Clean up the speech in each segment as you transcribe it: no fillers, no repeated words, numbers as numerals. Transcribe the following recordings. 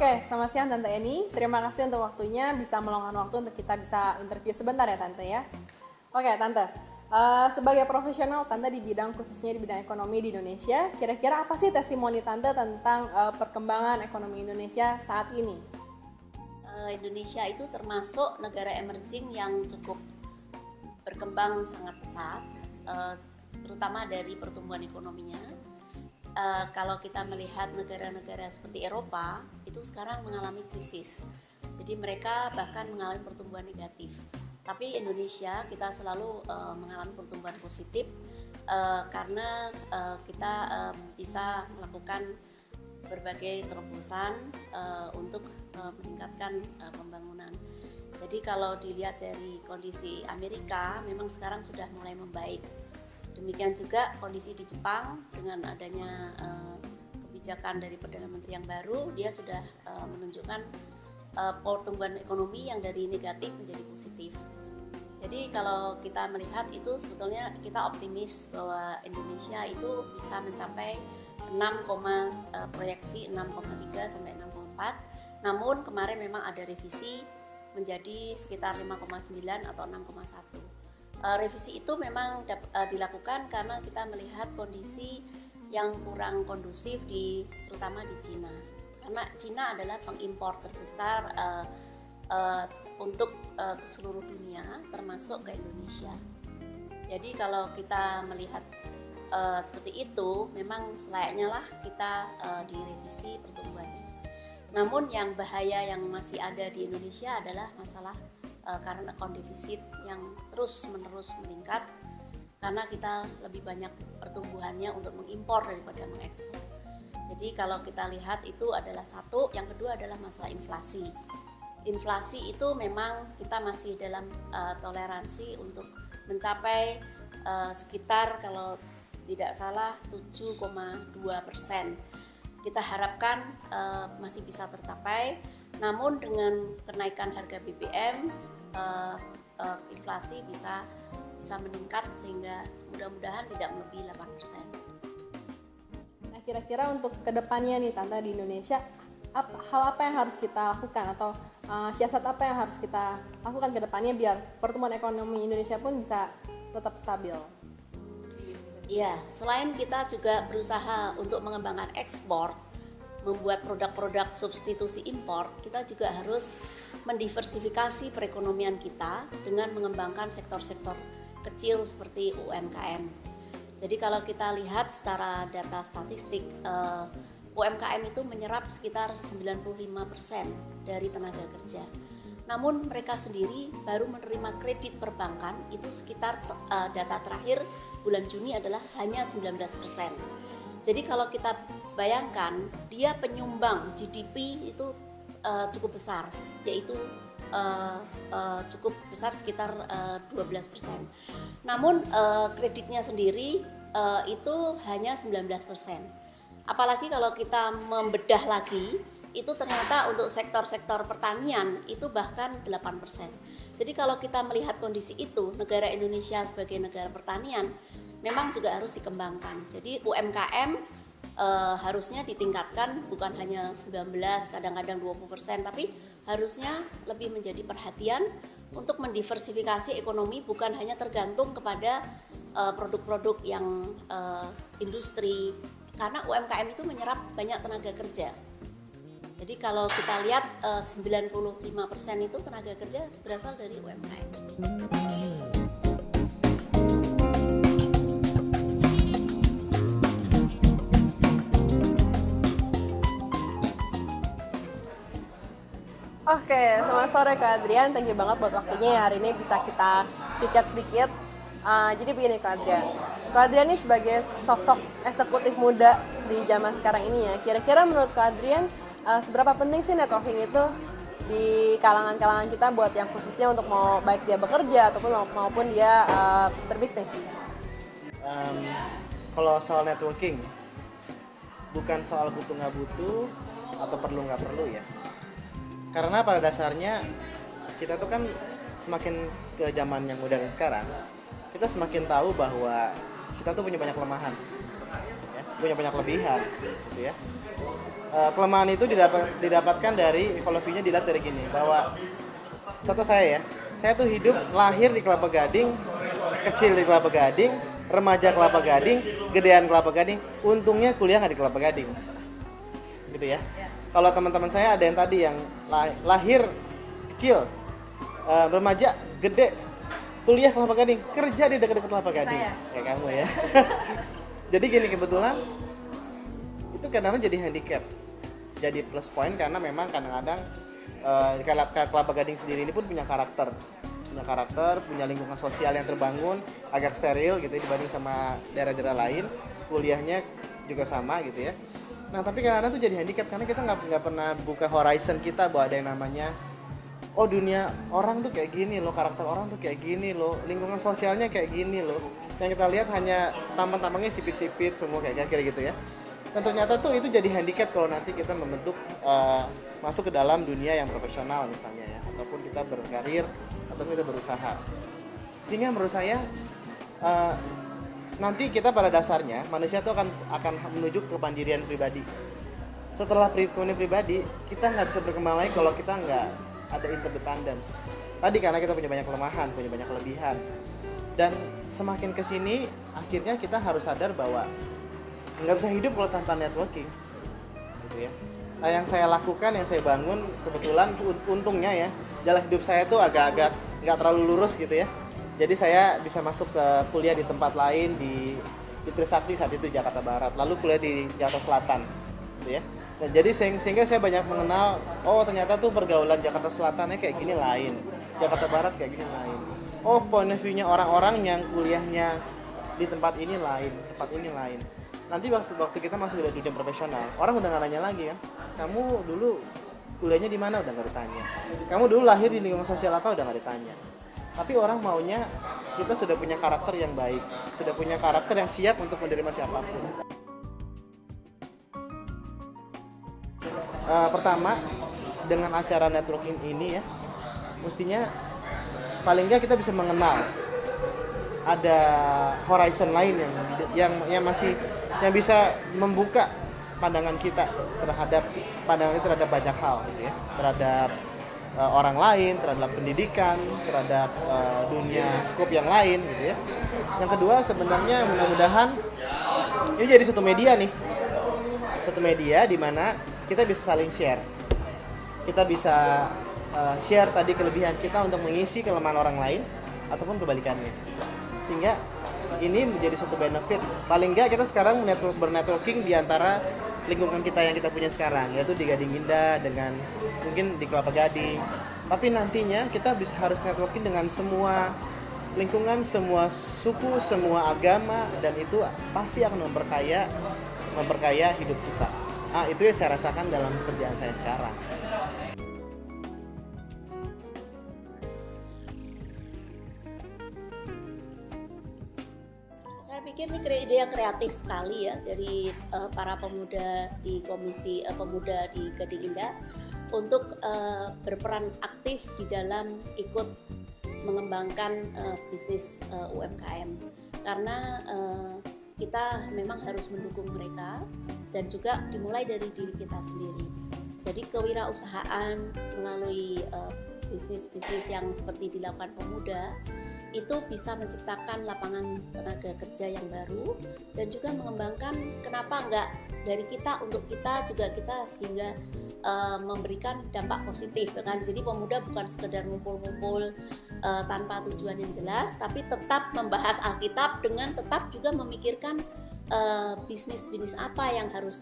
Oke, selamat siang Tante Eni. Terima kasih untuk waktunya, bisa meluangkan waktu untuk kita bisa interview sebentar ya Tante ya. Oke Tante, sebagai profesional Tante di bidang khususnya di bidang ekonomi di Indonesia, kira-kira apa sih testimoni Tante tentang perkembangan ekonomi Indonesia saat ini? Indonesia itu termasuk negara emerging yang cukup berkembang sangat pesat, terutama dari pertumbuhan ekonominya. Kalau kita melihat negara-negara seperti Eropa, itu sekarang mengalami krisis. Jadi mereka bahkan mengalami pertumbuhan negatif. Tapi Indonesia kita selalu mengalami pertumbuhan positif karena kita bisa melakukan berbagai terobosan untuk meningkatkan pembangunan. Jadi kalau dilihat dari kondisi Amerika, memang sekarang sudah mulai membaik. Demikian juga kondisi di Jepang dengan adanya kebijakan dari Perdana Menteri yang baru, dia sudah menunjukkan pertumbuhan ekonomi yang dari negatif menjadi positif. Jadi kalau kita melihat itu sebetulnya kita optimis bahwa Indonesia itu bisa mencapai proyeksi 6,3 sampai 6,4. Namun kemarin memang ada revisi menjadi sekitar 5,9 atau 6,1. Revisi itu memang dilakukan karena kita melihat kondisi yang kurang kondusif terutama di Cina. Karena Cina adalah pengimpor terbesar untuk seluruh dunia, termasuk ke Indonesia. Jadi kalau kita melihat seperti itu, memang selayaknya lah kita direvisi pertumbuhannya. Namun yang bahaya yang masih ada di Indonesia adalah masalah karena account defisit yang terus-menerus meningkat karena kita lebih banyak pertumbuhannya untuk mengimpor daripada mengekspor. Jadi kalau kita lihat itu adalah satu, yang kedua adalah masalah inflasi. Inflasi itu memang kita masih dalam toleransi untuk mencapai sekitar kalau tidak salah 7,2%. Kita harapkan masih bisa tercapai. Namun dengan kenaikan harga BBM, inflasi bisa meningkat sehingga mudah-mudahan tidak melebihi 8%. Nah, kira-kira untuk kedepannya nih Tante di Indonesia, hal apa yang harus kita lakukan atau siasat apa yang harus kita lakukan kedepannya biar pertumbuhan ekonomi Indonesia pun bisa tetap stabil? Iya, selain kita juga berusaha untuk mengembangkan ekspor, membuat produk-produk substitusi impor, kita juga harus mendiversifikasi perekonomian kita dengan mengembangkan sektor-sektor kecil seperti UMKM. Jadi kalau kita lihat secara data statistik, UMKM itu menyerap sekitar 95% dari tenaga kerja. Namun mereka sendiri baru menerima kredit perbankan itu sekitar data terakhir bulan Juni adalah hanya 19%. Jadi kalau kita bayangkan dia penyumbang GDP itu cukup besar, yaitu cukup besar sekitar 12%. Namun kreditnya sendiri itu hanya 19%. Apalagi kalau kita membedah lagi, itu ternyata untuk sektor-sektor pertanian itu bahkan 8%. Jadi kalau kita melihat kondisi itu, negara Indonesia sebagai negara pertanian memang juga harus dikembangkan. Jadi UMKM harusnya ditingkatkan bukan hanya 19, kadang-kadang 20%, tapi harusnya lebih menjadi perhatian untuk mendiversifikasi ekonomi, bukan hanya tergantung kepada produk-produk yang industri, karena UMKM itu menyerap banyak tenaga kerja. Jadi kalau kita lihat 95% itu tenaga kerja berasal dari UMKM. Oke, selamat sore Kak Adrian. Thank you banget buat waktunya ya hari ini bisa kita chit-chat sedikit. Jadi begini Kak Adrian. Kak Adrian ini sebagai sosok eksekutif muda di zaman sekarang ini ya. Kira-kira menurut Kak Adrian seberapa penting sih networking itu di kalangan-kalangan kita buat yang khususnya untuk mau baik dia bekerja ataupun maupun dia berbisnis? Kalau soal networking, bukan soal butuh nggak butuh atau perlu nggak perlu ya. Karena pada dasarnya kita tuh kan semakin ke zaman yang modern sekarang, kita semakin tahu bahwa kita tuh punya banyak kelemahan, ya, punya banyak kelebihan, gitu ya. kelemahan itu didapatkan dari filosofinya, dilihat dari gini, bahwa contoh saya tuh hidup lahir di Kelapa Gading, kecil di Kelapa Gading, remaja Kelapa Gading, gedean Kelapa Gading, untungnya kuliah nggak di Kelapa Gading, gitu ya. Kalau teman-teman saya ada yang tadi yang lahir kecil, remaja, gede, kuliah Kelapa Gading, kerja di dekat-dekat Kelapa Gading, kayak kamu ya. Jadi gini, kebetulan itu kadang-kadang jadi handicap, jadi plus point, karena memang kadang-kadang Kelapa Gading sendiri ini pun punya karakter, punya lingkungan sosial yang terbangun agak steril gitu ya, dibanding sama daerah-daerah lain. Kuliahnya juga sama gitu ya. Nah tapi kadang-kadang tuh jadi handicap karena kita nggak pernah buka horizon kita bahwa ada yang namanya, oh dunia orang tuh kayak gini loh, karakter orang tuh kayak gini loh, lingkungan sosialnya kayak gini loh. Yang kita lihat hanya tampang-tampangnya sipit-sipit semua kayak gitu ya. Dan ternyata tuh itu jadi handicap kalau nanti kita membentuk masuk ke dalam dunia yang profesional misalnya ya, ataupun kita berkarir atau kita berusaha. Sehingga menurut saya nanti kita pada dasarnya manusia itu akan menuju ke mandirian pribadi. Setelah pribadi, kita nggak bisa berkembang lagi kalau kita nggak ada interdependence. Tadi karena kita punya banyak kelemahan, punya banyak kelebihan. Dan semakin kesini, akhirnya kita harus sadar bahwa nggak bisa hidup kalau tanpa networking, gitu ya. Nah, yang saya lakukan, yang saya bangun, kebetulan untungnya ya, jalan hidup saya tuh agak-agak nggak terlalu lurus gitu ya. Jadi saya bisa masuk ke kuliah di tempat lain di Trisakti saat itu Jakarta Barat, lalu kuliah di Jakarta Selatan, gitu ya. Dan jadi sehingga saya banyak mengenal, oh ternyata tuh pergaulan Jakarta Selatannya kayak gini lain, Jakarta Barat kayak gini lain. Oh point of view-nya orang-orang yang kuliahnya di tempat ini lain, tempat ini lain. Nanti waktu kita masuk ke dunia profesional, orang udah nggak nanya lagi kan, kamu dulu kuliahnya di mana, udah nggak ditanya. Kamu dulu lahir di lingkungan sosial apa, udah nggak ditanya. Tapi orang maunya kita sudah punya karakter yang baik, sudah punya karakter yang siap untuk menerima siapapun. Pertama, dengan acara networking ini ya, mestinya paling nggak kita bisa mengenal ada horizon lain yang masih yang bisa membuka pandangan kita terhadap banyak hal gitu ya, terhadap orang lain, terhadap pendidikan, terhadap dunia skop yang lain gitu ya. Yang kedua sebenarnya mudah-mudahan ini jadi suatu media di mana kita bisa saling share, kita bisa share tadi kelebihan kita untuk mengisi kelemahan orang lain ataupun kebalikannya, sehingga ini menjadi suatu benefit. Paling nggak kita sekarang bernetworking di antara lingkungan kita yang kita punya sekarang, yaitu di Gading Indah dengan mungkin di Kelapa Gading. Tapi nantinya kita harus networking dengan semua lingkungan, semua suku, semua agama, dan itu pasti akan memperkaya hidup kita. Itu yang saya rasakan dalam pekerjaan saya sekarang. Pikir ini ide yang kreatif sekali ya dari para pemuda di Komisi Pemuda di Gading Indah untuk berperan aktif di dalam ikut mengembangkan bisnis UMKM, karena kita memang harus mendukung mereka dan juga dimulai dari diri kita sendiri. Jadi kewirausahaan melalui bisnis-bisnis yang seperti dilakukan pemuda itu bisa menciptakan lapangan tenaga kerja yang baru dan juga mengembangkan, kenapa enggak dari kita untuk kita juga, kita hingga memberikan dampak positif kan. Jadi pemuda bukan sekedar ngumpul-ngumpul tanpa tujuan yang jelas, tapi tetap membahas Alkitab dengan tetap juga memikirkan bisnis apa yang harus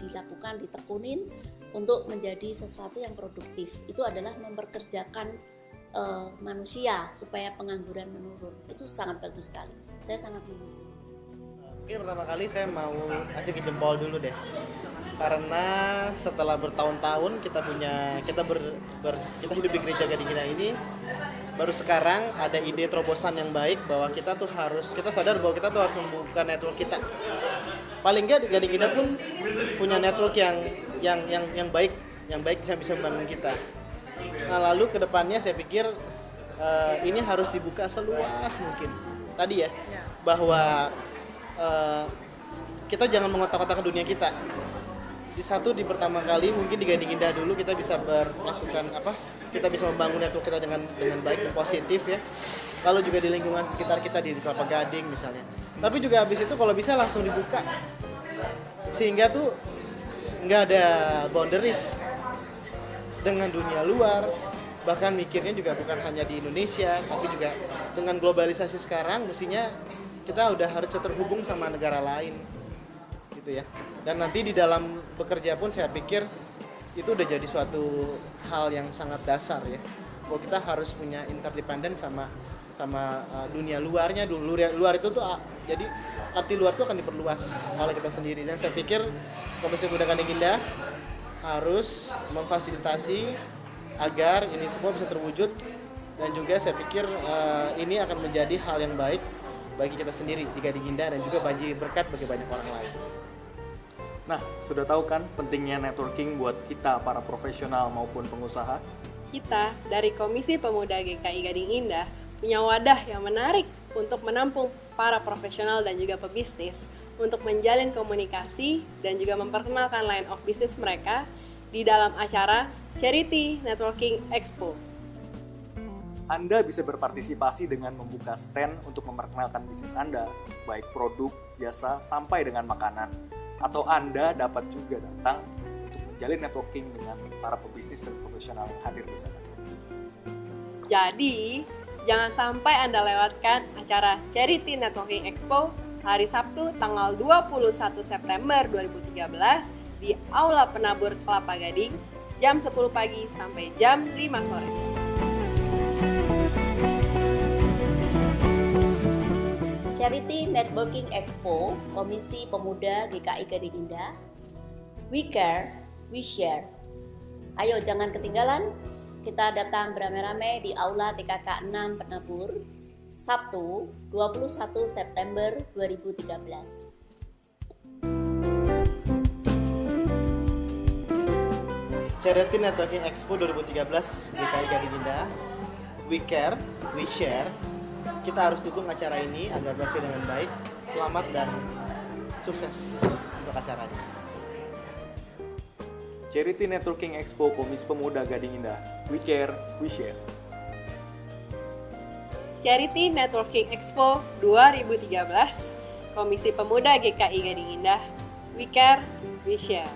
dilakukan, ditekunin untuk menjadi sesuatu yang produktif. Itu adalah memperkerjakan manusia supaya pengangguran menurun. Itu sangat bagus sekali. Saya sangat mendukung. Mungkin pertama kali saya mau ajakin jempol dulu deh. Karena setelah bertahun-tahun kita hidup di gereja Gading Indah ini, baru sekarang ada ide terobosan yang baik bahwa kita sadar bahwa kita tuh harus membuka network kita. Paling nggak Gading Indah pun punya network yang baik yang bisa membangun kita. Nah lalu kedepannya saya pikir ini harus dibuka seluas mungkin. Tadi ya, bahwa kita jangan mengotak-otakkan dunia kita. di pertama kali mungkin di Gading Indah dulu kita bisa melakukan kita bisa membangun network kita dengan baik dan positif ya. Lalu juga di lingkungan sekitar kita di Kelapa Gading misalnya. Tapi juga habis itu kalau bisa langsung dibuka, sehingga tuh nggak ada boundaries dengan dunia luar. Bahkan mikirnya juga bukan hanya di Indonesia, tapi juga dengan globalisasi sekarang mestinya kita udah harus terhubung sama negara lain gitu ya. Dan nanti di dalam bekerja pun saya pikir itu udah jadi suatu hal yang sangat dasar ya, bahwa kita harus punya interdependen sama dunia luarnya dulu. Luar itu tuh jadi arti luar itu akan diperluas oleh kita sendiri. Dan saya pikir Komisi Pemuda Gading Indah harus memfasilitasi agar ini semua bisa terwujud, dan juga saya pikir ini akan menjadi hal yang baik bagi kita sendiri di Gading Indah dan juga bagi berkat bagi banyak orang lain. Nah, sudah tahu kan pentingnya networking buat kita para profesional maupun pengusaha? Kita dari Komisi Pemuda GKI Gading Indah punya wadah yang menarik untuk menampung para profesional dan juga pebisnis untuk menjalin komunikasi dan juga memperkenalkan line of bisnis mereka di dalam acara Charity Networking Expo. Anda bisa berpartisipasi dengan membuka stand untuk memperkenalkan bisnis Anda, baik produk, jasa, sampai dengan makanan. Atau Anda dapat juga datang untuk menjalin networking dengan para pebisnis dan profesional yang hadir di sana. Jadi, jangan sampai Anda lewatkan acara Charity Networking Expo hari Sabtu tanggal 21 September 2013 di Aula Penabur Kelapa Gading jam 10 pagi sampai jam 5 sore. Charity Networking Expo Komisi Pemuda GKI Gading Indah. We care, we share. Ayo jangan ketinggalan, kita datang beramai-ramai di Aula TKK 6 Penabur, Sabtu 21 September 2013. Charity Networking Expo 2013 GKI Gading Indah. We care, we share. Kita harus dukung acara ini agar berhasil dengan baik. Selamat dan sukses untuk acaranya. Charity Networking Expo Komisi Pemuda Gading Indah. We care, we share. Charity Networking Expo 2013 Komisi Pemuda GKI Gading Indah. We care, we share.